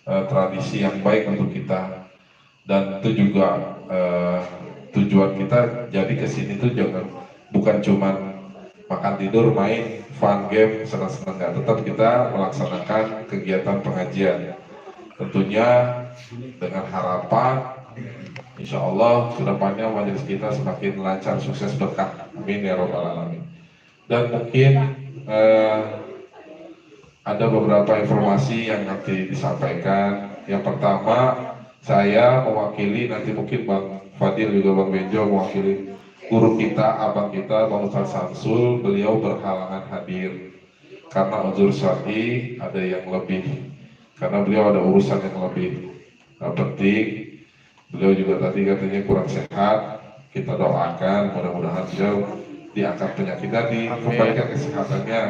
tradisi yang baik untuk kita. Dan itu juga tujuan kita jadi kesini tuh jangan bukan cuma makan tidur main fun game senang-senang, nggak, tetap kita melaksanakan kegiatan pengajian tentunya dengan harapan insya Allah kedepannya majelis kita semakin lancar, sukses, berkah, amin ya robbal alamin. Dan mungkin eh, ada beberapa informasi yang nanti disampaikan. Yang pertama, saya mewakili, nanti mungkin Bang Fadil juga Bang Benjo mewakili guru kita, abang kita, Bang Ustaz Samsul. Beliau berhalangan hadir karena uzur syar'i, ada yang lebih, karena beliau ada urusan yang lebih penting. Beliau juga tadi katanya kurang sehat. Kita doakan mudah-mudahan beliau diangkat penyakitnya, dikembalikan kesehatannya.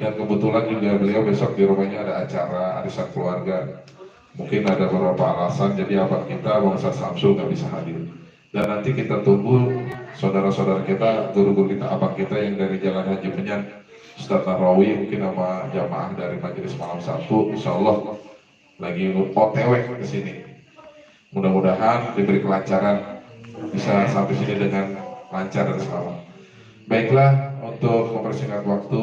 Dan kebetulan juga beliau besok di rumahnya ada acara arisan keluarga. Mungkin ada beberapa alasan jadi abang kita Bang Ustaz Samsul nggak bisa hadir. Dan nanti kita tunggu saudara-saudara kita, guru-guru kita, abang kita yang dari Jalan Haji Penyan, Ustaz Narawi, mungkin sama jamaah dari Majelis Malam Sabtu, insya Allah lagi OTW ke sini. Mudah-mudahan diberi kelancaran, bisa sampai sini dengan lancar dan selamat. Baiklah, untuk mempersingkat waktu,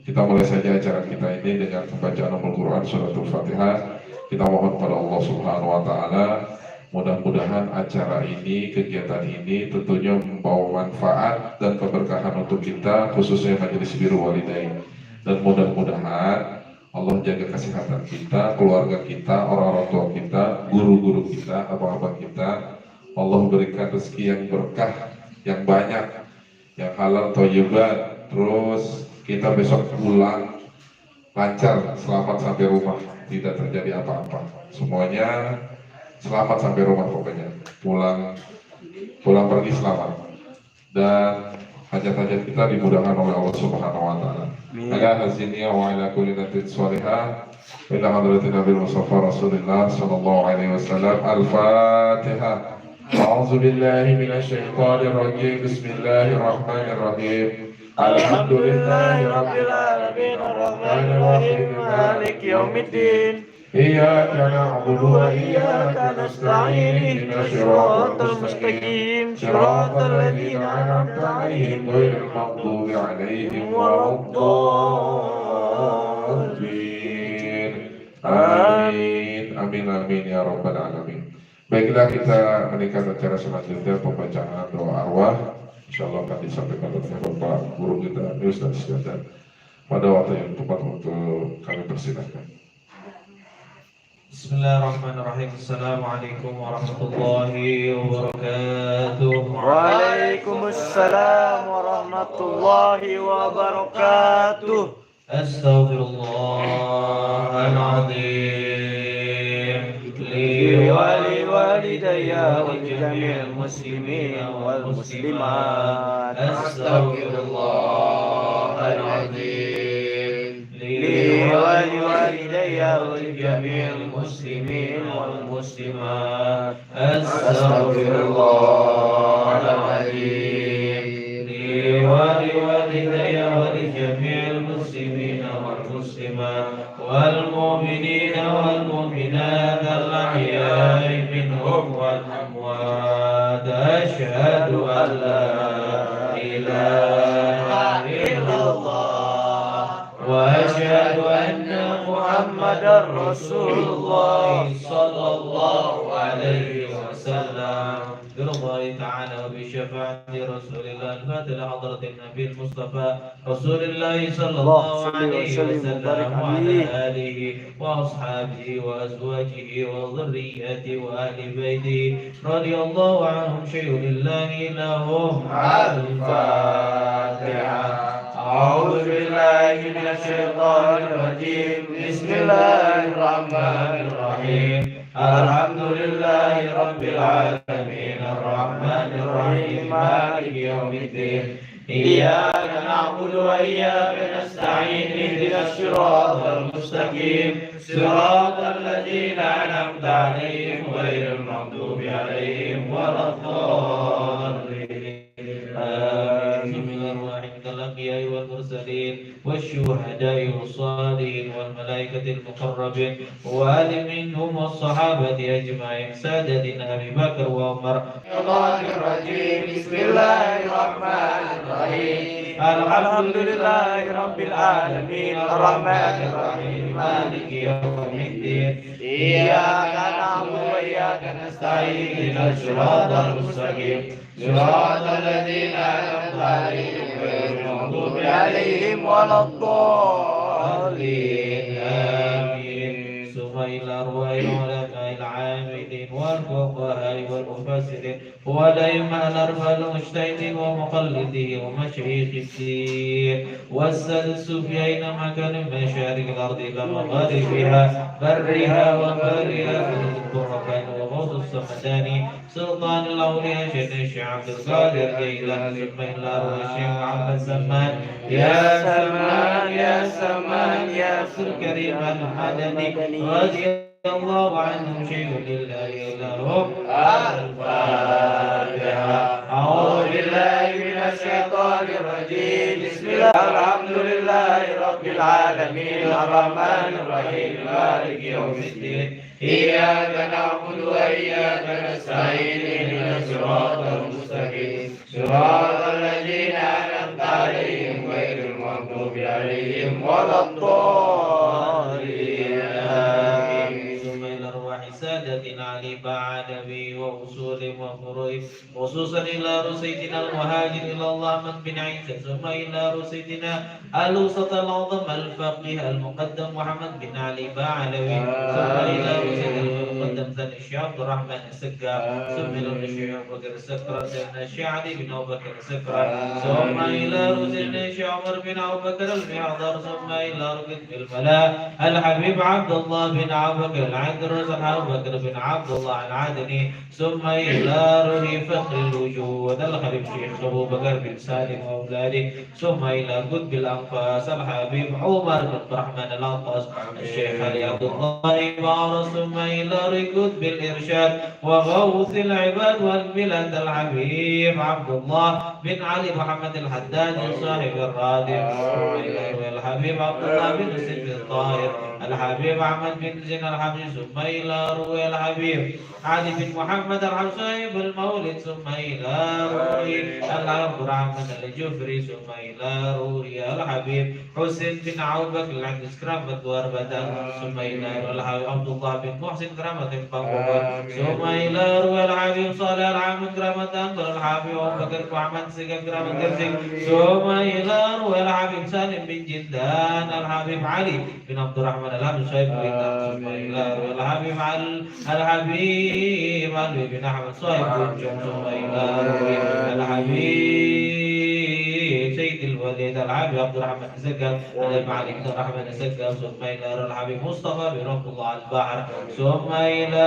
kita mulai saja acara kita ini dengan pembacaan Al-Quran Suratul Fatihah. Kita mohon kepada Allah Subhanahu wa Ta'ala, mudah-mudahan acara ini, kegiatan ini tentunya membawa manfaat dan keberkahan untuk kita, khususnya Majelis Biru Walidain. Dan mudah-mudahan Allah jaga kesehatan kita, keluarga kita, orang-orang tua kita, guru-guru kita, abang-abang kita. Allah berikan rezeki yang berkah, yang banyak, yang halal thayyiban. Terus kita besok pulang lancar, selamat sampai rumah, tidak terjadi apa-apa. Semuanya selamat sampai rumah pokoknya. Pulang pergi selamat. Dan hajat-hajat kita dimudahkan oleh Allah Subhanahu wa Ta'ala. Ala hazinya wa ala kulli natin salihah. Ila hadratin Nabi Mustafa Rasulullah sallallahu alaihi wasallam. Al-Fatihah. أعوذ بالله من الشيطان الرجيم بسم الله الرحمن الرحيم الحمد لله رب العالمين الرحمن الرحيم مالك يوم الدين إياك نعبد وإياك نستعين اهدنا الصراط المستقيم صراط الذين أنعمت عليهم غير المغضوب عليهم ولا الضالين آمين آمين آمين يا رب العالمين. Baiklah, kita menikah acara selanjutnya pembacaan doa arwah. Insya Allah akan disampaikan oleh Bapak Guru kita, Ustaz Iskandar, pada waktu yang tepat untuk kami persilahkan. Bismillahirrahmanirrahim. Assalamualaikum warahmatullahi wabarakatuh. Waalaikumsalam warahmatullahi wabarakatuh. Astaghfirullahaladzim. Li walidayya wa jami'il muslimin wal muslimat. Astaghfirullahaladzim. Li walidayya wa jami'il muslimin wal muslimat. Astaghfirullahaladzim. Li walidayya wa jami'il muslimin wal muslimat wal mu'minina wal mu'minat al-ahya'i minhum wal amwat. Asyhadu an la ilaha illallah wa asyhadu anna Muhammadar Rasulullah sallallahu alaihi wasallam. Billahi ta'ala wa bi syafa'ati Rasulillah al-Fatihah hadrat Nabi Mustafa Rasulullah sallallahu alaihi wasallam wa ala alihi wa ashabihi wa azwajihi wa dhurriyyatihi wa ahli baitihi radhiyallahu anhum syai'ulillahi lahum. Al-Fatihah. A'udzu billahi minasy syaithanir rajim. Bismillahirrahmanirrahim. Alhamdulillahi rabbil alamin arrahmanir rahim maliki yaumiddin. Iyyaka na'budu wa iyyaka nasta'in ihdinas siratal mustaqim siratal ladzina an'amta 'alaihim ghairil maghdubi 'alaihim waladdallin. Bismillahirrahmanirrahim. Al-anbiya'i wal mursalin wa والشهداء والصالحين والملائكة المقربين وآل منهم والصحابة أجمعين سادتنا أبي بكر وعمر. الشيطان الرجيم بسم الله الرحمن الرحيم الحمد لله رب العالمين الرحمن الرحيم مالك يوم الدين إياك نعبد وإياك نستعين اهدنا الصراط المستقيم صراط الذين أنعمت عليهم غير المغضوب عليهم ولا الضالين آمين. ثم إلى أرواح العلماء العاملين والفقهاء والمفسرين والأئمة الأربعة المجتهدين ومقلدين ومشايخ الدين والسادة الصوفية أينما كانوا من مشارق الأرض إلى مغاربها برها وبرها فنذكر مكان وغوث الصمداني سلطان الأولياء شيخ الشيخ عبد القادر جيلاني ثم إلى أرواح الشيخ محمد سمان يا سمان يا سمان يا أخي الكريم المدني رضي الله عنهم شيء لله لهم الفاتحة. أعوذ بالله من الشيطان الرجيم بسم الله الحمد لله رب العالمين الرحمن الرحيم مالك يوم الدين إياك نعبد وإياك نستعين اهدنا الصراط المستقيم صراط الذين أنعمت عليهم غير المغضوب عليهم ولا الضالين آمين. ثم إلى أرواح سادتنا علي بعدوي وأصولهم وفروعهم خصوصا إلى رسيدنا المهاجر إلى الله من بن عيسى ثم إلى رسيدنا الوسط العظم الفقيه المقدم محمد بن علي بعدوي ثم إلى رسيدنا المقدم ثاني الشيخ عبد الرحمن السقا ثم إلى الشيخ أبو بكر السكرة سيدنا الشيخ علي بن أبو بكر السكرة ثم إلى رسيدنا الشيخ عمر بن أبو بكر المحضر ثم إلى ركن الملاء الحبيب عبد الله بن أبو بكر العدرس أبو بكر بن عبد الله العدني ثم إلى روح فخر الوجود الخليف الشيخ أبو بكر بن سالم وأولاده ثم إلى قطب الأنفاس الحبيب عمر بن الرحمن الأنفاس الشيخ علي عبد الله بارس ثم إلى قطب الإرشاد وغوث العباد والبلاد الحبيب عبد الله بن علي محمد الحداد صاحب الرادم ثم إلى الحبيب عبد الله بن سيد الطاهر الحبيب أحمد بن زين الحبيب ثم إلى روي الحبيب علي بن محمد الحصيب المولد ثم إلى روي العبد الرحمن الجفري ثم إلى روي الحبيب حسين بن عوف بكر العندس كرامة وربدا ثم إلى الحبيب عبد الله بن محسن كرامة بنقوة ثم إلى روي الحبيب صالح العامد كرامة أنظر الحبيب أبو بكر محمد سكا كرامة كرسي ثم إلى روي الحبيب سالم بن جدان الحبيب علي بن عبد الرحمن الحبيب صاحب ثم إلى روي الحبيب الحبيب علي بن أحمد صاحب ثم إلى روي الحبيب سيد الوليد الحبيب عبد الرحمن السكر الإمام علي بن الرحمن السكر ثم إلى الحبيب مصطفى بن عبد الله البحر ثم إلى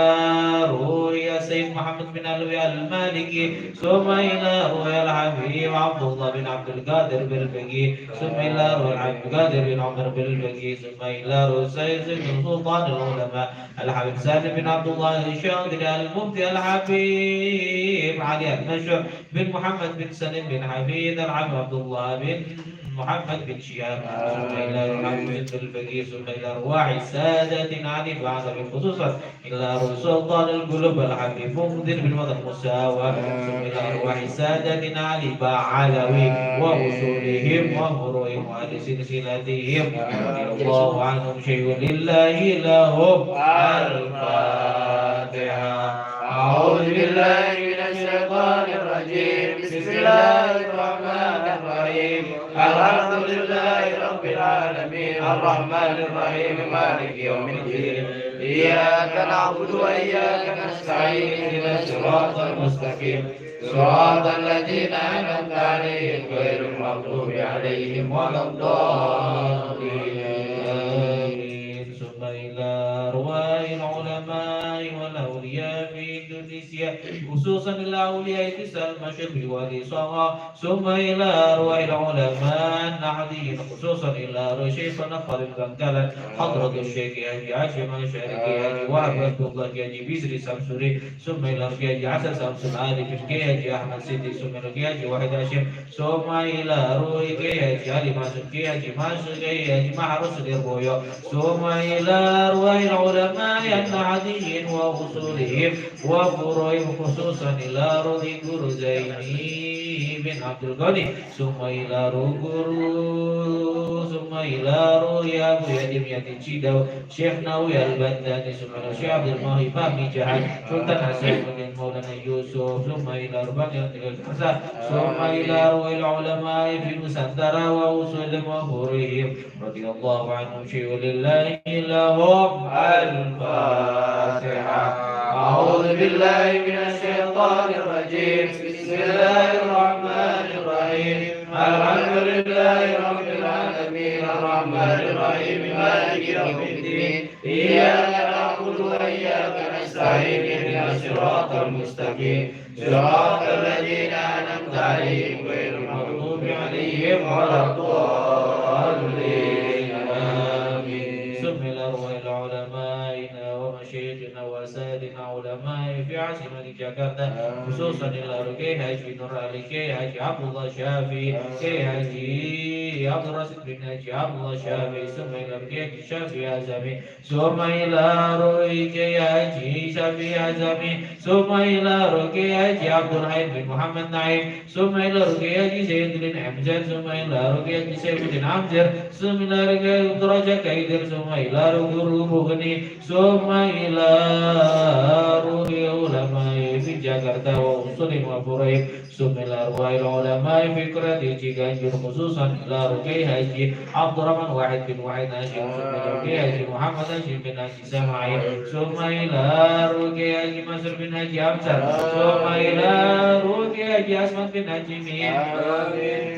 روي سيد محمد بن علوي المالكي ثم إلى روي الحبيب عبد الله بن عبد القادر بالبقي ثم إلى روي الحبيب قادر بن عمر بالبقي ثم إلى روي سيد سلطان العلماء الحبيب سالم بن عبد الله الشاذلي المفتي الحبيب علي النشر بن محمد بن سليم بن حفيد الحبيب عبد الله بن محمد بن شهاب ثم إلى محمد الفقيه ثم إلى أرواح سادتنا علي بعد خصوصا إلى سلطان القلوب الحبيب منذر بن وطن مساوى ثم إلى أرواح سادتنا علي بعلوي وأصولهم وفروعهم وأهل سلسلتهم رضي الله عنهم شيء لله لهم الفاتحة. أعوذ بالله من الشيطان الرجيم بسم الله الرحمن الرحيم الحمد لله رب العالمين الرحمن الرحيم مالك يوم الدين إياك نعبد وإياك نستعين اهدنا الصراط المستقيم صراط الذين أنعمت عليهم غير المغضوب عليهم ولا الضالين. ثم إلى أرواح العلماء العلماء والأولياء في إندونيسيا خصوصا الأولياء اتصال المشرق والإصابة ثم إلى أرواح العلماء النحديين خصوصا إلى أرواح شيخنا خالد بنكالن حضرة الشيخ حاجي هاشم الشارقي حاجي وهب عبد الله حاجي بيسري سمسوري ثم إلى حاجي حسن سمس العارف حاجي أحمد سيدي ثم إلى حاجي واحد هاشم ثم إلى أرواح حاجي علي ماسك حاجي ماسك حاجي محروس الإربويو ثم إلى أرواح العلماء النحديين وأصولهم وفروعهم خصوصا إلى روح guru Zaini bin Abdul Ghani summa ila guru summa ila ya Abu Yadim Yatin Cidau Syekh Nawawi Al-Bandani summa ila Syekh Abdul Mahi Fahmi Jahan Sultan Hasan bin Maulana Yusuf summa ila Rubani Al-Hasan summa ila Ruwil Ulama fi Nusantara wa usulihim wa furihim radiyallahu anhum syai'un lillahi lahum al-Fatihah. أعوذ بالله من الشيطان الرجيم بسم الله الرحمن الرحيم الحمد لله رب العالمين الرحمن الرحيم مالك يوم الدين إياك نعبد وإياك نستعين اهدنا الصراط المستقيم صراط الذين أنعمت عليهم غير المغضوب عليهم ولا الضالين آمين سم الأرواح علمائنا ومشايخنا وسادنا علماء في عاصمة جاكرتا خصوصا الأركي حاجي نور علي كي حاجي عبد الله شافي كي حاجي عبد الرشيد بن حاجي عبد الله شافي ثم الأركي شافي عزمي ثم إلى روي كي حاجي شافي عزمي ثم إلى روي حاجي عبد الحي بن محمد نعيم ثم إلى روي حاجي سيد بن حمزة ثم إلى روي حاجي سيد بن عمزر ثم إلى روي درجة كيدر ثم إلى روي بغني ثم إلى روي علماء في جاكرتا وأصولهم وفروعهم ثم إلى أرواح العلماء في كرة جيجانجر خصوصا إلى روي حاجي عبد الرحمن واحد بن واحد هاشم ثم روي حاجي محمد هاشم بن حاجي سماعي ثم إلى روي حاجي مسر بن حاجي أمسر ثم إلى روي حاجي أسمد بن حاجي مين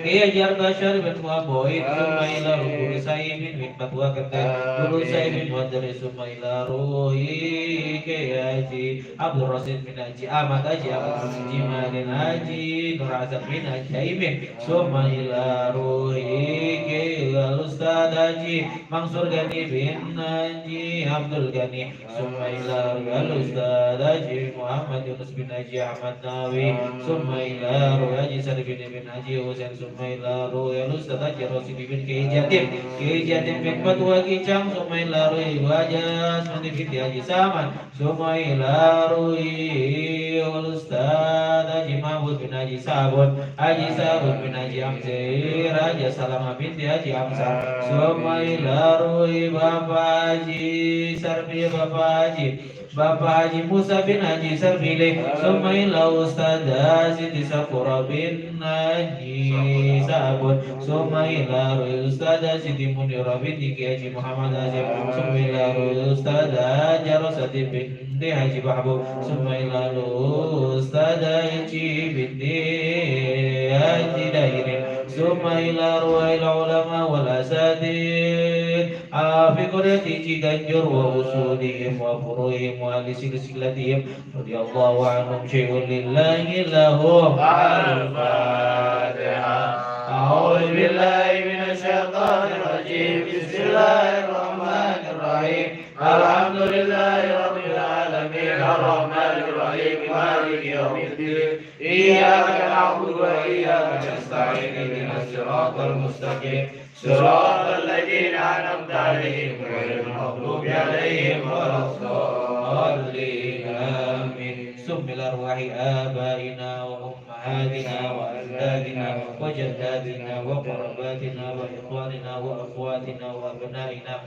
Kiai Jarta Syarif bin Muhammad summa ila Guru Sayyid bin Fatwa Kerten Guru Sayyid bin Wadari summa ila Ruhi Kiai Haji Abdul Rasid bin Haji Ahmad Haji Ahmad bin Jimalin Haji Nur Azam bin Haji Aimin summa ila Ruhi Kiai Al-Ustad Haji Mansur Gani bin Haji Abdul Gani summa ila Ruhi Al-Ustad Haji Muhammad Yunus bin Haji Ahmad Nawi summa ila Ruhi Haji Sarifin bin Haji Husain Sumaila Ruhi Al-Ustad Haji Rosidi bin Kiai Jatim bin Fatwa Kicang Sumaila Ruhi Wajas Mandi bin Haji Saman Sumaila Ruhi Al-Ustad Haji Mahmud bin Haji Sabun bin Haji Amzir Haji Salama bin Haji Amsar Sumaila Ruhi Bapak Haji Sarfi Bapak Haji Musa bin Haji Sarfile Sumaila Ustad Siti Safura bin Haji Sabun Sumaila Ruhi Ustad Siti Munira bin Haji Muhammad Azim Sumaila Ruhi Ustad Jarosati bin Haji Bahbub Sumaila Ruhi Ustad Haji bin Haji Dairin Sumaila Ruhi Ulama wal Asadid في قرية جيجانجر وأصولهم وفروعهم وأهل سلسلتهم رضي الله عنهم شيء لله لهم الفاتحة أعوذ بالله من الشيطان الرجيم بسم الله الرحمن الرحيم الحمد لله رب العالمين الرحمن الرحيم مالك يوم الدين إياك نعبد وإياك نستعين اهدنا الصراط المستقيم صراط الذين أنعمت عليهم غير المغضوب عليهم ولا الضالين آمين سم الأرواح آبائنا وأمهاتنا وأجدادنا وجداتنا وقرباتنا وإخواننا وأخواتنا وأبنائنا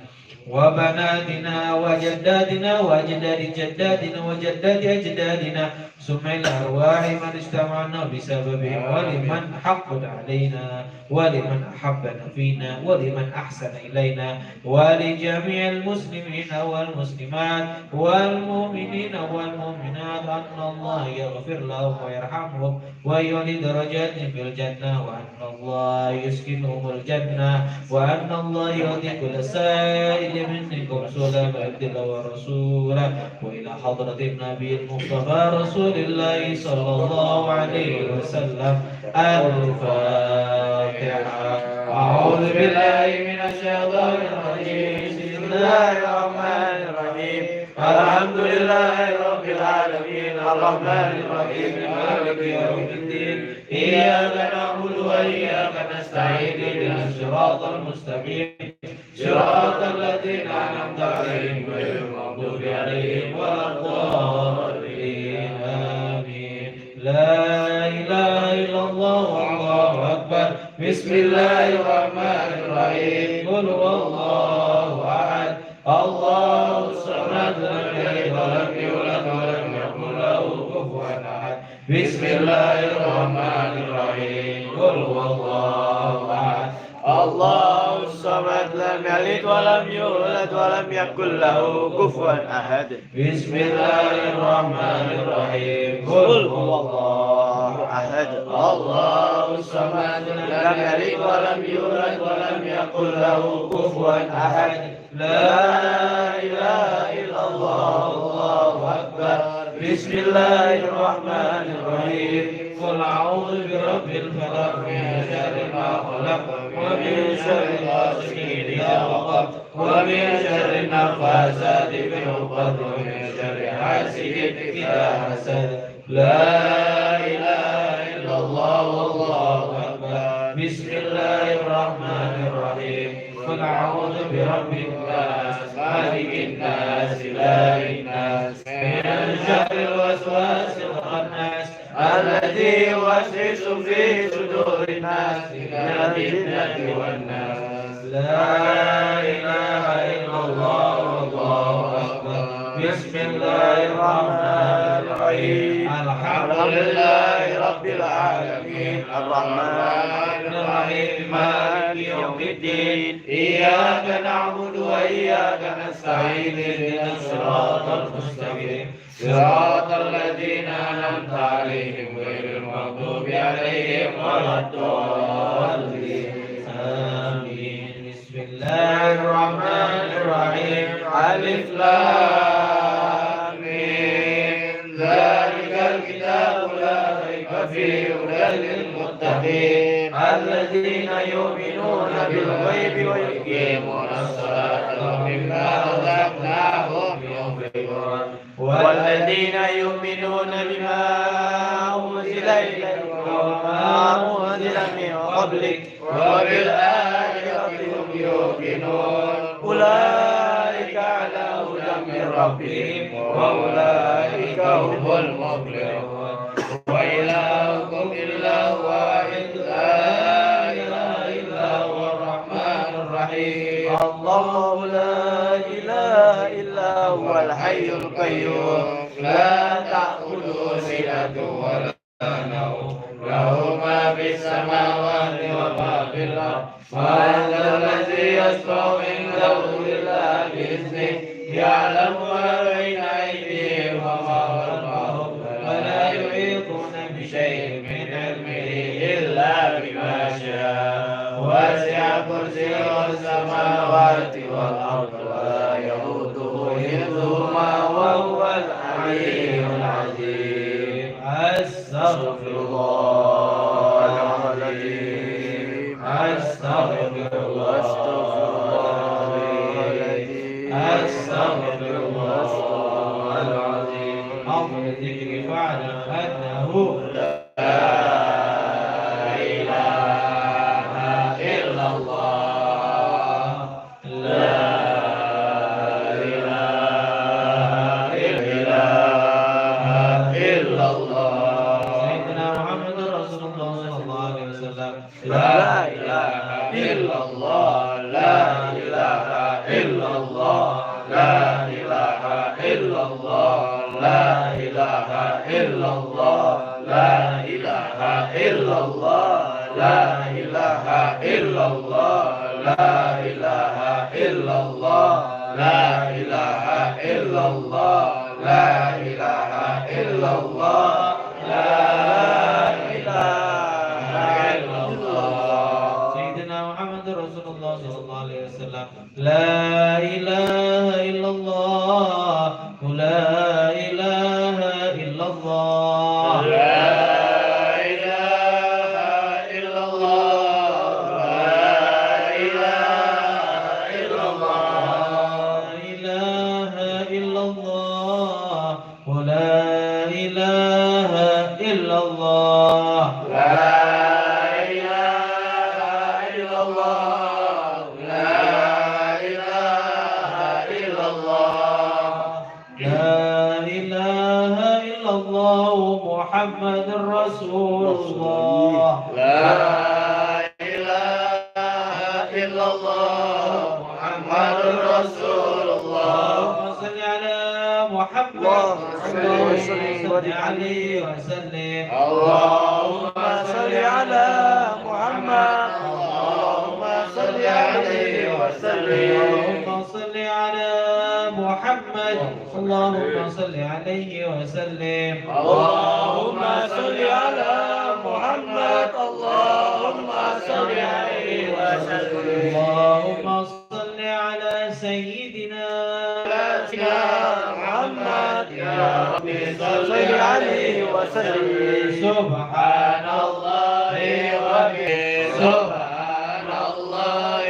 وبناتنا وجداتنا وأجداد جداتنا وجدات أجدادنا سمع الأرواح من اجتمعنا بسببهم ولمن حقد علينا ولمن أحبنا فينا ولمن أحسن إلينا ولجميع المسلمين والمسلمات والمؤمنين والمؤمنات أن الله يغفر لهم ويرحمهم ويعلي درجاتهم في الجنة وأن الله يسكنهم الجنة وأن الله يعطي كل سائل منكم سلما عبد ورسوله وإلى حضرة النبي المصطفى رسول الله صلى الله عليه وسلم الفاتحة. أعوذ بالله من الشيطان الرجيم. بسم الله الرحمن الرحيم. الحمد لله رب العالمين الرحمن الرحيم مالك يوم الدين إياك نعبد وإياك نستعين اهدنا الصراط المستقيم صراط الذين أنعمت عليهم غير المغضوب عليهم ولا الضالين آمين. لا إله إلا الله والله أكبر. بسم الله الرحمن الرحيم. قل هو الله أحد الله الصمد لم يلد ولم يولد ولم يكن له كفوا أحد. بسم الله الرحمن الرحيم. قل هو الله أحد الله الصمد لم يلد ولم يولد ولم يكن له كفوا أحد. بسم الله الرحمن الرحيم. قل هو الله أحد الله الصمد لم يلد ولم يولد ولم يكن له كفوا أحد. لا إله إلا الله الله أكبر. بسم الله الرحمن الرحيم. قل أعوذ برب الفلق من شر ما خلق ومن شر غاسق إذا وقب ومن شر النفاثات في العقد ومن شر حاسد إذا حسد. لا إله إلا الله والله أكبر. بسم الله الرحمن الرحيم. قل أعوذ برب الناس مالك الناس إله الناس من شر الوسواس الخناس الذي يوسوس في صدور الناس من الجنة والناس. لا إله إلا الله والله أكبر. بسم الله الرحمن الرحيم. الحمد لله رب العالمين الرحمن الرحيم مالك يوم الدين إياك نعبد وإياك نستعين اهدنا الصراط المستقيم صراط الذين أنعمت عليهم غير المغضوب عليهم ولا الضالين آمين. بسم الله الرحمن الرحيم. ألف لام ميم. ذلك الكتاب لا ريب فيه هدى للمتقين الذين يؤمنون بالغيب ويقيمون الصلاة ومما رزقناهم ينفقون والذين يؤمنون بما أنزل إليك وما أنزل من قبلك وبالآخرة هم يوقنون أولئك على هدى من ربهم وأولئك هم المفلحون. وإلهكم إله واحد لا إله إلا هو الرحمن الرحيم. الله لا إله إلا هو الحي القيوم لا تأخذه سنة ولا نوم له ما في السماوات وما في الأرض. من ذا الذي يشفع عنده إلا بإذنه يعلم ما بين أيديهم وما خلفهم ولا يحيطون بشيء من علمه إلا بما شاء. وسع كرسيه السماوات والأرض ولا يئوده حفظهما وهو العلي العظيم. أستغفر الله العظيم. أستغفر الله العظيم. أستغفر الله العظيم. أفضل الذكر فاعلم أنه لا إله إلا الله. لا إله إلا الله. سيدنا محمد رسول الله صلى الله عليه وسلم. لا إله إلا الله. لا إله إلا الله. لا إله إلا الله. لا إله إلا الله. لا إله إلا الله. لا إله إلا الله. لا إله إلا الله. لا إله إلا الله. لا إله إلا الله. لا إله لا إله إلا الله لا إله إلا الله لا إله إلا الله لا إله إلا الله ولا إله إلا الله لا إله إلا الله لا إله إلا الله لا إله إلا الله محمد رسول الله لا إله إلا الله محمد رسول الله اللهم صل على محمد اللهم صل وسلم وسلم عليه وسلم اللهم صل على محمد اللهم صل عليه وسلم اللهم صل على محمد اللهم صل عليه وسلم اللهم صل على محمد اللهم صل عليه وسلم اللهم صل على سيدنا محمد يا ربي صل عليه وسلم سبحان الله وبحمده سبحان الله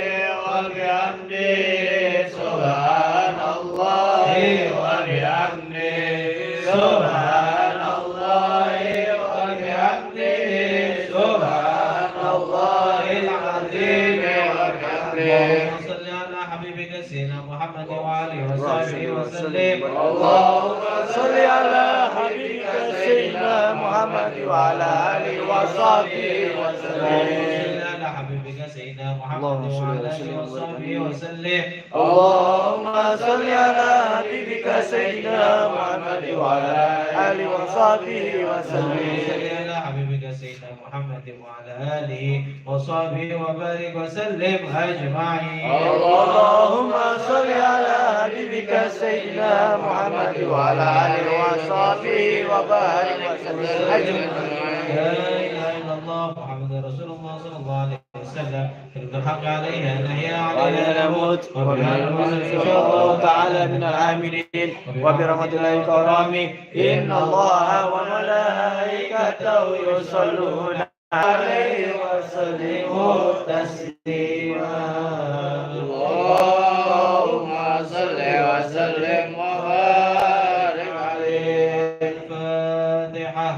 وبحمده سبحان الله وبحمده سبحان الله وبحمده سبحان الله العظيم وبحمده اللهم صل على حبيبك سيدنا محمد وعلى وصحبه وسلم اللهم صل على حبيبك سيدنا محمد وعلى آله وصحبه وسلم صل على حبيبك سيدنا محمد وعلى آله وصحبه وسلم اللهم صل على حبيبك سيدنا محمد وعلى آله وصحبه وسلم صل على حبيبك سيدنا محمد وعلى آله وصحبه وبارك وسلم أجمعين اللهم صل على حبيبك سيدنا محمد وعلى آله وصحبه وبارك وسلم أجمعين لا إله إلا الله محمد رسول الله صلى الله عليه وسلم كلمة الحق عليها نحيا عليها نموت وبها نموت إن شاء الله تعالى من العاملين وبرحمة الله كرامه إن الله وملائكته يصلون عليه وسلموا تسليما اللهم صل وسلم وبارك عليه الفاتحة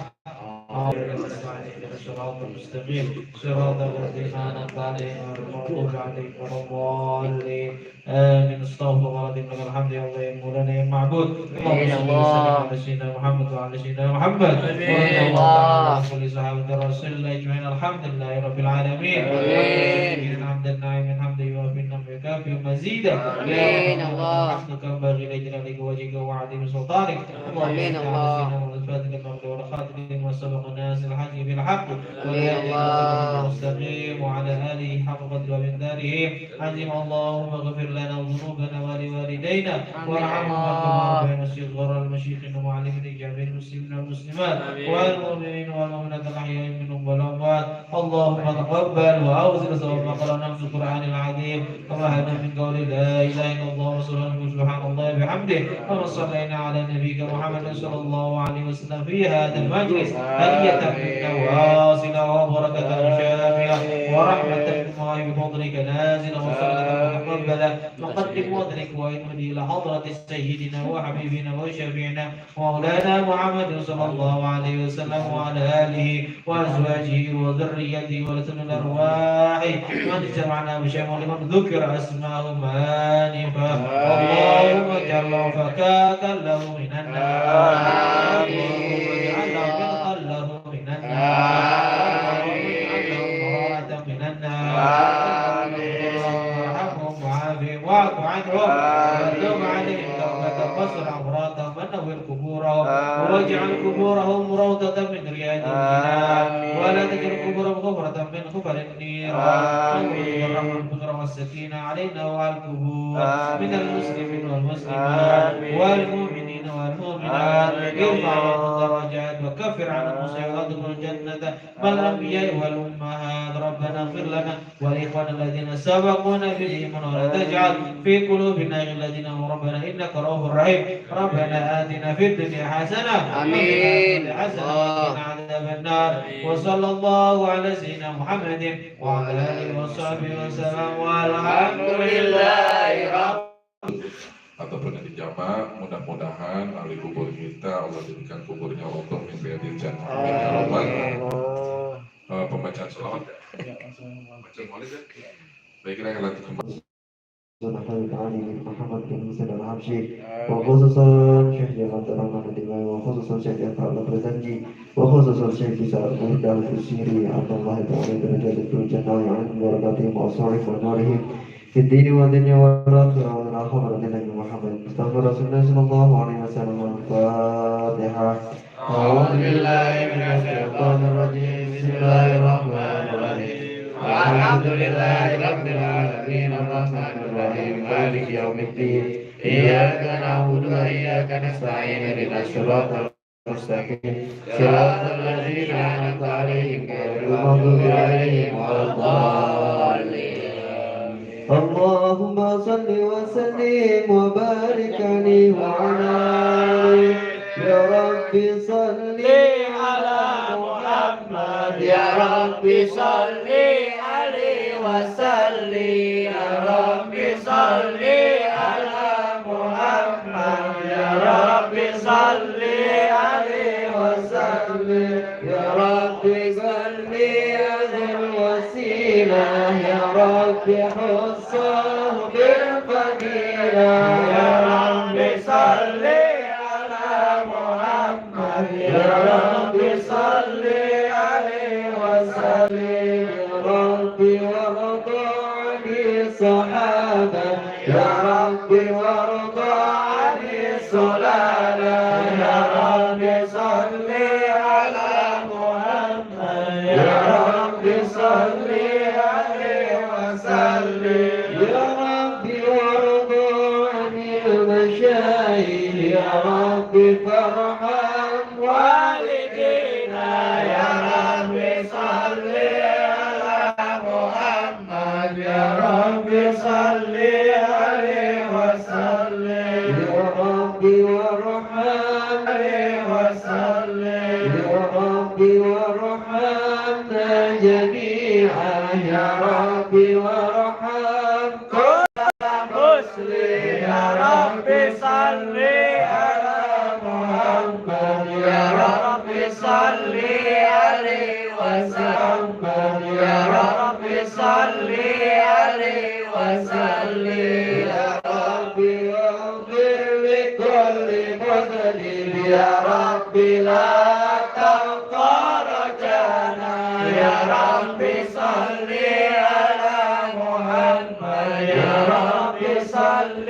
الصراط المستقيم صراط الذين أنعمت عليهم غير المغضوب عليهم ولا الضالين آمين استغفر الله لك الحمد يا الله يا مولانا يا معبود اللهم صل وسلم على سيدنا محمد وعلى سيدنا محمد وارض الله عن كل صحابة رسول الله أجمعين الحمد لله رب العالمين آمين حمد النعيم من حمد يوافي النعم يكافي مزيدا آمين الله حمدك ينبغي لجلالك وجهك وعظيم سلطانك آمين الله الفاتح المغلوب والخاتم وسبق الناس الحج بالحق والهادي المستقيم وعلى آله حق قدر ومقداره عظيم اللهم اغفر لنا ذنوبنا ولوالدينا وارحمهما كما ربيانا صغارا المشايخ ومعلمين جميع المسلمين والمسلمات والمؤمنين والمؤمنات الأحياء منهم والأموات اللهم تقبل وأوزن ثواب ما قرأنا في القرآن العظيم وما هدنا من قول لا إله إلا الله سبحان الله بحمده وما صلينا على نبيك محمد صلى الله عليه وسلم في هذا المجلس هدية منك واصلة وبركة شافية ورحمة من الله بفضلك نازلة وصلاة متقبلة نقدم وذلك وإنه إلى حضرة سيدنا وحبيبنا وشفيعنا مولانا محمد صلى الله عليه وسلم وعلى آله وأزواجه وذريته ولسن الأرواح من اجتمعنا بشيء لمن ذكر أسماءهم آنفا اللهم اجعل فكاكا له من النار اللهم اجعل له من النار من النار وارحمهم وعافهم واعف عنهم وتوب عليهم توبة قصر عوراتهم ونور قبورهم واجعل قبورهم روضة من رياض الجنان ولا تجعل قبورهم غفرة من غفر النيران اللهم البشرى والسكينة علينا وعلى القبور من المسلمين والمسلمات والمؤمنين والمؤمنات واعفو بنا ارفع درجات وكفر عن المصيبات والجنة مع الأنبياء والأمهات. ربنا اغفر لنا ولإخواننا الذين سبقونا بالإيمان ولا تجعل في قلوبنا غلا الذين آمنوا ربنا إنك رؤوف رحيم. ربنا آتنا في الدنيا حسنة آمين. حسنة وقنا عذاب النار. وصلى الله على سيدنا محمد وعلى آله وصحبه وسلم والحمد لله رب ataupun yang dijamaah, mudah-mudahan ahli kubur kita Allah jadikan kuburnya rontok min riyadil jannah. Amin ya rabbal alamin. Pembacaan sholawat ya? Pembacaan maulid ya? Baiklah yang lanjut kembali. Muhammad bin Musa al-Habsyi wa khususan Syekh Jalan Terang Madinah wa khususan Syekh Iqbal Berjanji wa khususan Syekh Kisar Muhdal Usiri Allah Ta'ala derajat jannah yang barakatihim wa asharif wa nurihim في الدين والدنيا والآخرة والآخرة نبي محمد استغفر رسول الله صلى الله عليه وسلم. الفاتحة. أعوذ بالله من الشيطان الرجيم. بسم الله الرحمن الرحيم. الحمد لله رب العالمين الرحمن الرحيم مالك يوم الدين إياك نعبد وإياك نستعين اهدنا الصراط المستقيم صراط الذين أنعمت عليهم غير المغضوب عليهم ولا الضالين. اللهم صل وسلم وبارك عليه وعلى آله. يا رب صل على محمد. يا رب صل عليه وسلم. يا رب صل على محمد. يا رب صل عليه وسلم. يا رب صل على الوسيلة. يا رب حصه بالفضيلة. يا رب صل على محمد. يا رب صل عليه وسلم. يا رب وارض عن الصحابة. يا رب وارض عن السلالة. يا رب صل على محمد. يا رب صل عليه وسلم. يا رب وارض عن المشايخ. يا رب فارحم والدينا. يا رب صل على محمد. يا رب صل عليه وسلم. يا رب وارحم عليه وسلم. يا رب وارحمنا جميعا. يا رب وارحم كل مسلم. يا رب صل على محمد. يا رب صل عليه وسلم. يا رب صل عليه وسلم. يا رب اغفر لكل مسلم. يا رب لا تنقى رجانا. يا رب صل على محمد. يا رب صل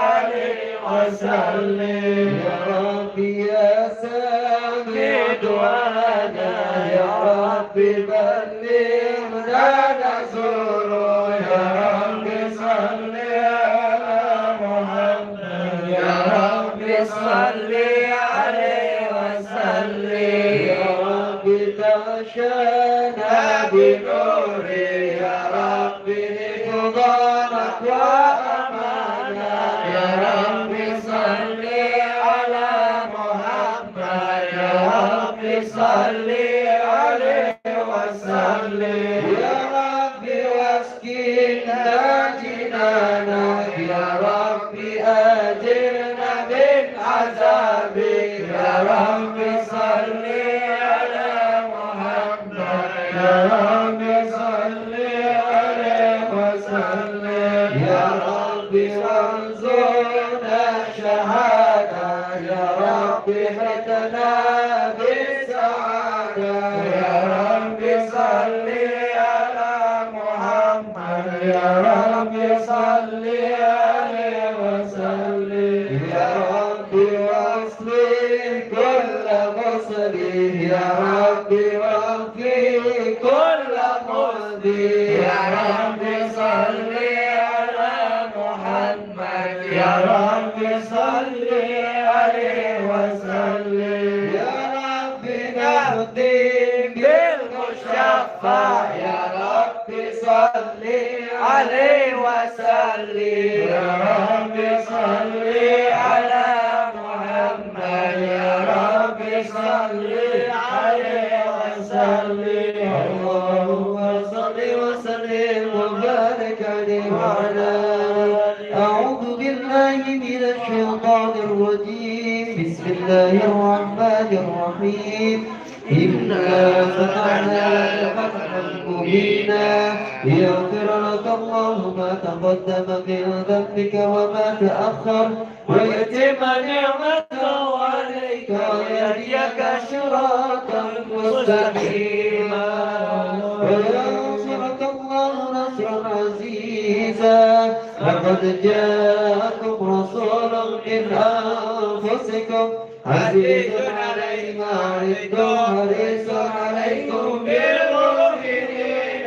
عليه وسلم. يا رب يا سامع دعانا. يا رب بلغنا نزوره. يا رب صل على محمد. يا رب صل عليه وسلم. يا رب تغشانا بنوره. يا رب حفظانك وأمانا. يا رب صل على محمد. يا رب صل عليه وسلم. يا رب واسكننا جنانك. يا رب أجرنا من عذابك. يا رب صل على محمد. يا رب صل عليه وسلم. يا رب وارزقنا شهادة. يا رب اهدنا بالسعادة. يا رب صل على محمد. يا رب صل عليه وسلم. يا رب واصلح كل مسلم. يا رب واغفر كل مسلم. يا رب صل على محمد. يا رب صل عليه المصطفى يا رب صل عليه وسلم يا رب صل على محمد يا رب صل عليه وسلم اللهم صل وسلم وبارك عليه وعلى أعوذ بالله من الشيطان الرجيم بسم الله الرحمن الرحيم إنا فتحنا لك فتحا مبينا ليغفر لك الله ما تقدم من ذنبك وما تأخر ويتم نعمته عليك ويهديك صراطا مستقيما وينصرك الله نصرا عزيزا لقد جاءكم رسول من أنفسكم عزيز عليه ما عنتم حريص عليكم بالمؤمنين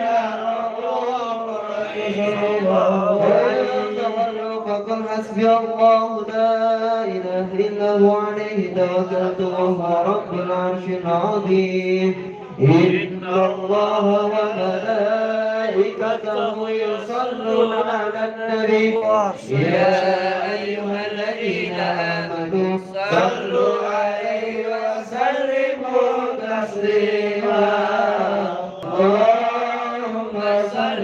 رؤوف رحيم وإن تولوا فقل حسبي الله لا إله إلا هو عليه توكلت وهو رب العرش العظيم إن الله وملائكته يصلون على النبي يا أيها الذين آمنوا صلوا عليه وسلموا تسليما اللهم صل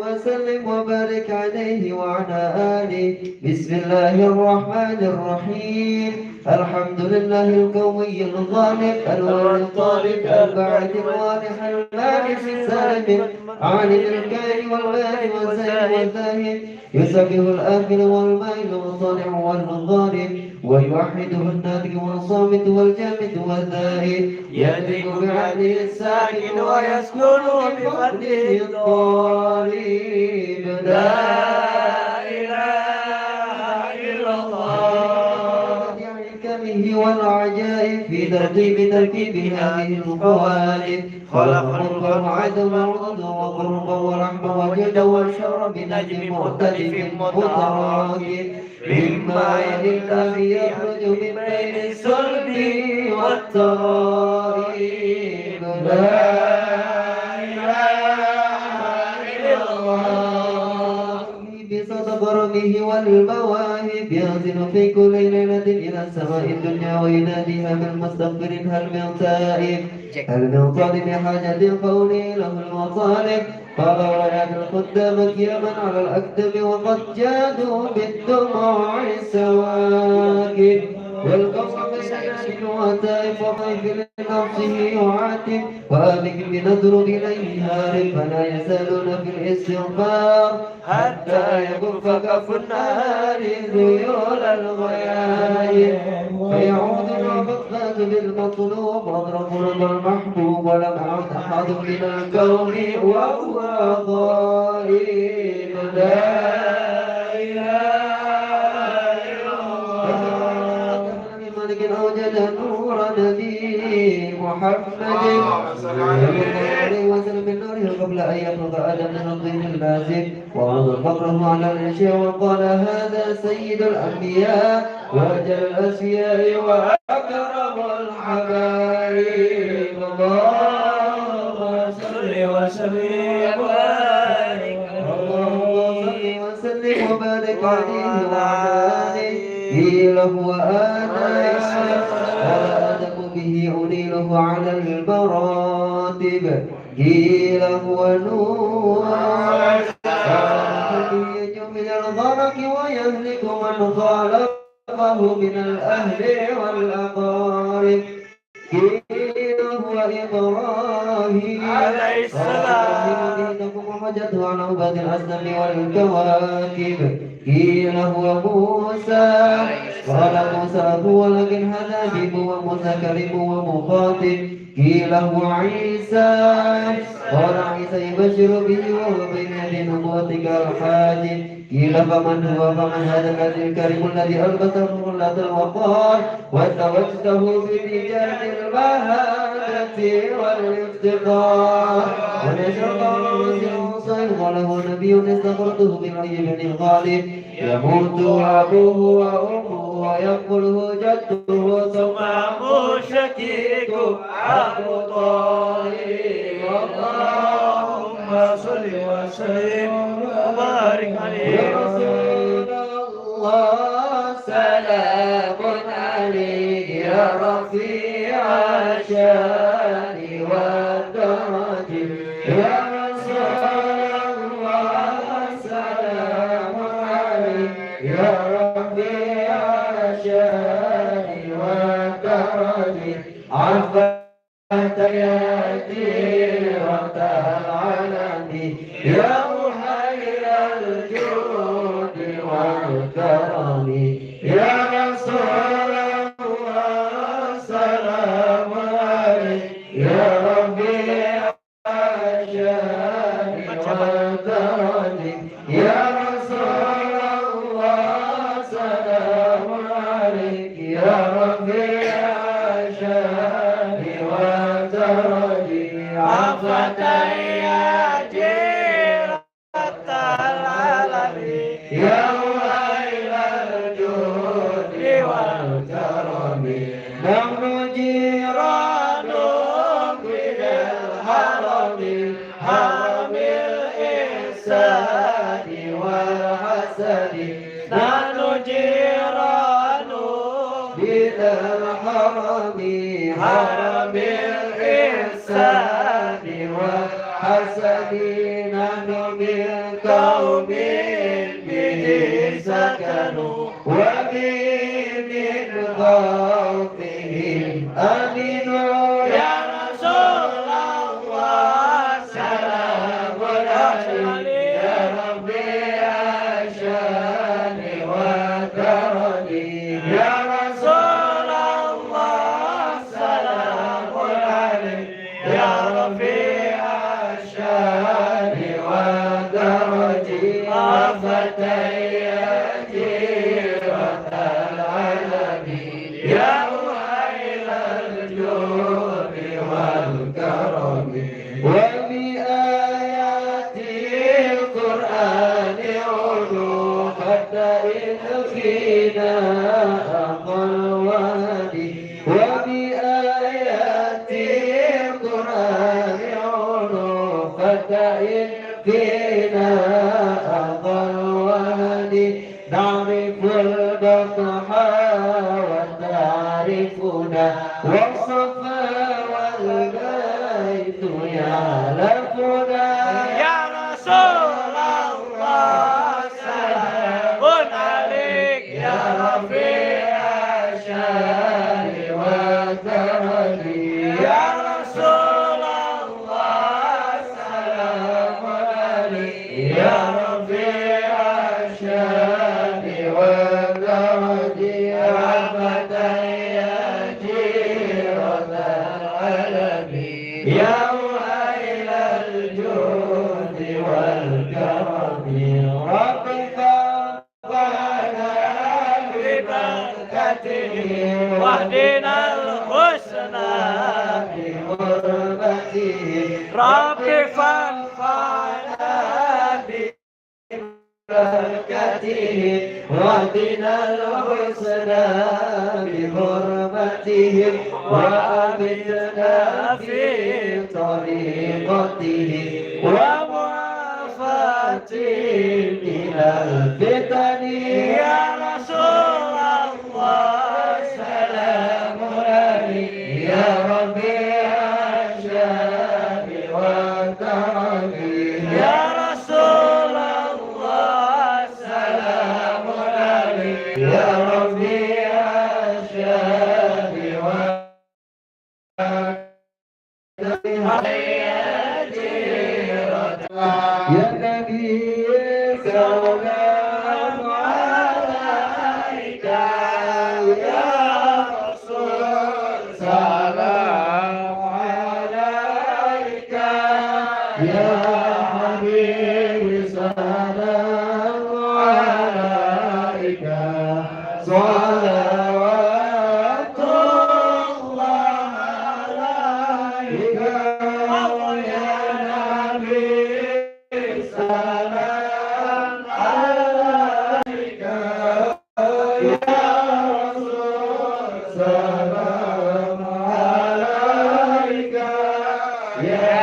وسلم وبارك عليه وعلى آله بسم الله الرحمن الرحيم الحمد لله القوي الغالب الولي الطالب الباعث الواضح البارز السالم عالم الكائن والبارئ والزاهد والزاهد يسبح الآخر والمائل والصانع والظالم ويوحده الناطق والصامت والجامد والذاهب يدرك بعدله الساكن ويسكن بفضله الضارب لا إله إلا الله به والعجائب في ترتيب هذه القوالب خلق مرغا وعدما وضدا وقربا ورحما وجدا والشر بنجم مختلف متراكب مما يلي الذي يخرج من بين الصلب والترائب لا إله إلا الله بصدق ربه والمواهب ينزل في كل ليلة إلى السماء الدنيا ويناديها بالمستغفر هل من تائب هل من طالب حاجة قولي له المطالب قال ويا الخدام قياما على الأكتب وقد جادوا بالدموع السواكب والقصر بين وتائب وخيف لنفسه يعاتب وآبك بنظر إليه هارب فلا يزالون في الاستغفار حتى يكف كف النهار ذيول الغيايب فيعود العبثات بالمطلوب واضرب رضا المحبوب ولم يعد أحد من الكون وهو ضائب لا إله إلا الله ملك أوجد نور نبي محمد صلى الله عليه وسلم من نوره قبل أن يخلق آدم من الطين اللازم ووضع فقره على الأشياء وقال هذا سيد الأنبياء وأجل الأسياء وأكرم الحبايب اللهم صل وسلم وبارك عليه وعلى آله له وآله آدم به أنيله على المراتب قيل هو نور يخرج من الغرق ويهلك من خالفه من الأهل والأقارب قيل هو إبراهيم عليه السلام دينكم ومجده على عباد الأصنام والكواكب قيل هو موسى قال موسى هو لكن هذا بيب وموسى كريم ومخاطب قيل هو عيسى قال عيسى يبشر به وهو بين بنبوتك الحادي قيل فمن هو فمن هذا الذي الكريم الذي ألبسه حلة الوقار وزوجته بتجارة البهادة والافتقار ونشر وله نبي استغرته بالعي بن غالب يموت أبوه وأمه ويقوله جده ثم أبوه شكيك أبو طالب اللهم صل وسلم وبارك عليه يا رسول الله سلام عليك يا رفيع الشان والدرج يا رسول الله سلام عليك يا رفيع الشان والدرج عفت يدي وتعالني يا محيي الجود والكرم يا رسول الله سلام عليك يا رفيع الشان والدرج يا رسول الله سلام عليك يا رفيع الشان والدرج عفت يا العالمين يا ويل الجود والكرم نحن جيران من الحرم حرم الإحسان والحسن نحن جيران من الحرم حرم الإحسان والحسن نحن من قوم به سكنوا وبه من خوفهم أمنوا يا رسول الله سلام عليك يا ربي الشان والكرم يا رسول الله سلام عليك يا ربي الشان والدرج عفت جيرة العالمين يا ويل الجود والكرم وبآيات القرآن علو حتى إن فينا أقل وادي وبآيات القرآن علو حتى إن فينا أقل وادي نعرف البطحاء وتعرفنا والصفا والبيت يعلفنا يا رسول الله سلام عليك يا رفيع الشان والكرم يا رسول الله سلام عليك يا رفيع الشان والكرم عفت جيرة العلم يا ويل الجود والكرم ربك فانا ببركته واهدنا الحسنى بحرمته رب فانفعنا ببركته واهدنا الحسنى بحرمته وأمتنا في طريقته ومعافاة من الفتن يا رسول الله سلام عليك يا ربيع الشان والكرم يا رسول الله سلام عليك يا ربيع الشان والكرم يا نبي سلام عليك يا رسول سلام عليك يا حبيبي صلوات الله عليك يا نبي سلام عليك يا رسول سلام عليك يا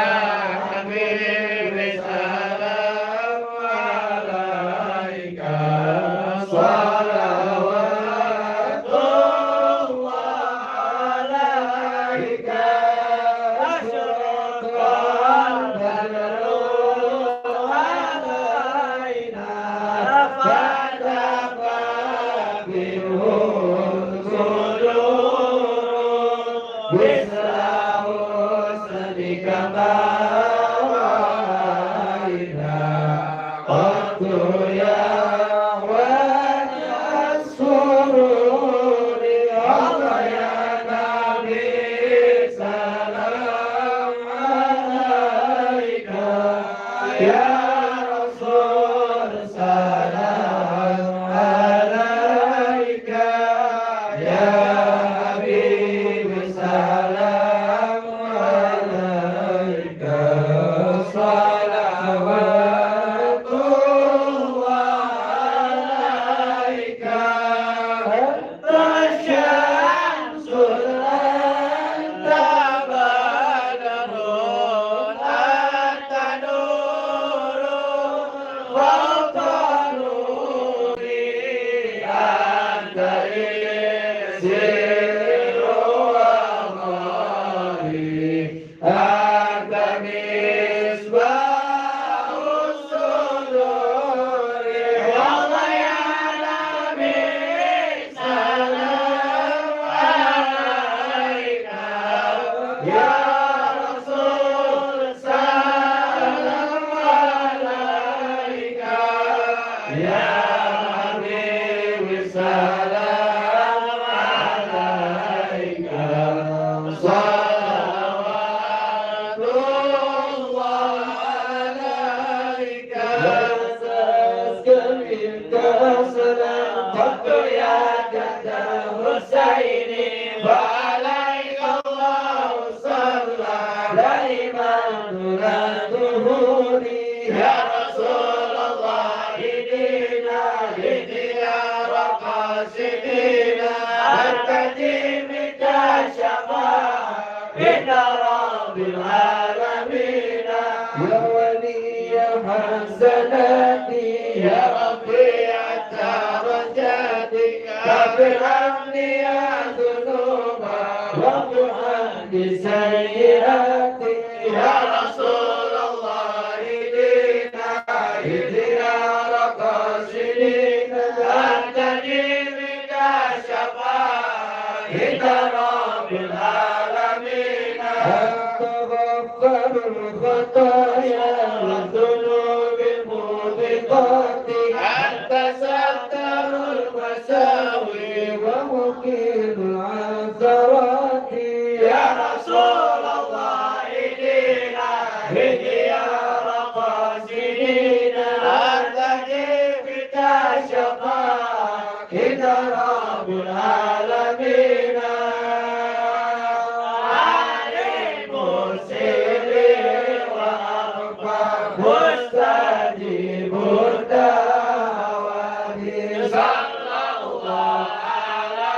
حبيبي سلام عليك صلوات الله عليك أشرق البدر علينا فتفى منه الصدور مثل حسنك ما رأينا قط يا وجه السرور الله يا نبي سلام عليك يا رسول سلام عليك يا حبيبي سلام عليك صلوات الله عليك أنت الشمس أنت بدر أنت نور فوق نوري أنت إكسير وغالي أنت مصباح الصدور والله يا نبي سلام عليك يا رسول سلام عليك يا حبيبي سلام عليك صلوات الله عليك منك سلام قد يا جد حسين وعليك الله صلى دائما نراده يا رسول الله اهدنا لديار قاصدنا ارتدي منك الشفاعة إن رب العالمين يا ولي حسناتي يا رفيع درجاتي كفر عني الذنوب واغفر عني سيئاتي يا رسول الله اهدنا ديار قاصدين ارتدي منك الشفاعة إن رب العالمين أنت غفر الخطايا والذنوب الموبقات أنت ستر المساوي ومقيم العثرات يا رسول الله إلينا بديار قاصدين أرتدي بك الشفاعة إن رب العالمين عليم السر وأخفى مستجيب الدعوات صلى الله على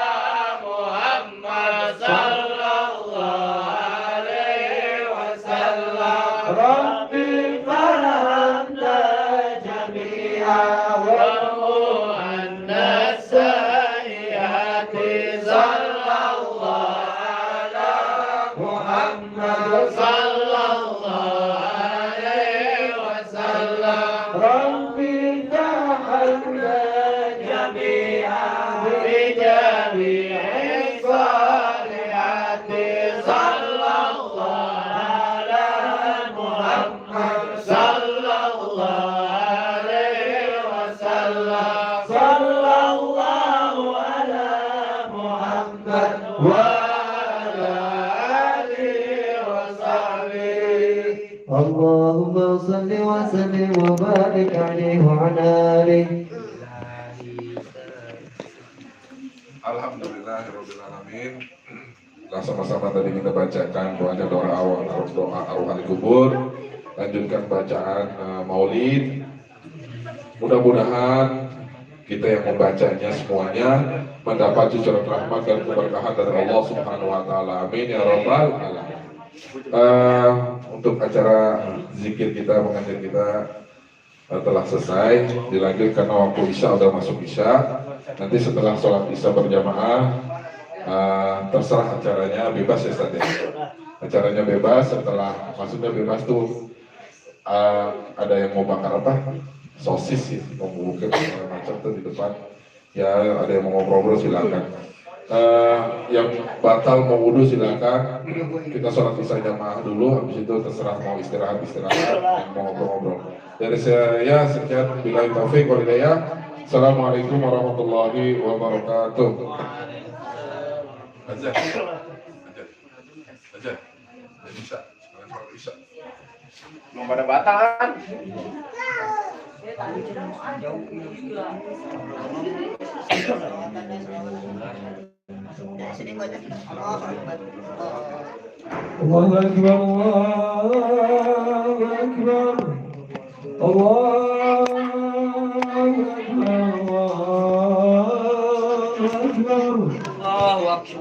محمد صلى الله عليه وسلم ربي فرحمنا جميعا وامحو عنا السيئات صلى الله على محمد صلى الله عليه وسلم ربي جعلنا جميعا بجميع الصالحات صلى الله على محمد صلى الله عليه وسلم صلى الله على محمد وعلى آله وصحبه اللهم صل وسلم وبارك عليه وعلى آله Alhamdulillahirabbil alamin. Nah, sama-sama tadi kita bacakan doa arwah kubur, lanjutkan bacaan maulid. Mudah-mudahan kita yang membacanya semuanya mendapat cucuran rahmat dan keberkahan dari Allah Subhanahu wa taala. Amin ya rabbal alamin. Untuk acara zikir kita, mengajar kita telah selesai, dilanjut karena waktu isya udah masuk isya. Nanti setelah sholat isya berjamaah, terserah acaranya, bebas ya Ustaz ya. Acaranya bebas, setelah maksudnya bebas tuh ada yang mau bakar apa? Sosis ya, mau buka segala macam tuh di depan. Ya ada yang mau ngobrol silakan. Yang batal mau wudhu silakan. Kita sholat isya jamaah dulu, habis itu terserah mau istirahat, yang mau ngobrol-ngobrol. Dari saya sekian, billahi taufiq wal hidayah. Assalamualaikum warahmatullahi wabarakatuh. Aja, bisa, bisa. Belum pada batal kan? Allahu Akbar, Allahu Akbar, Allah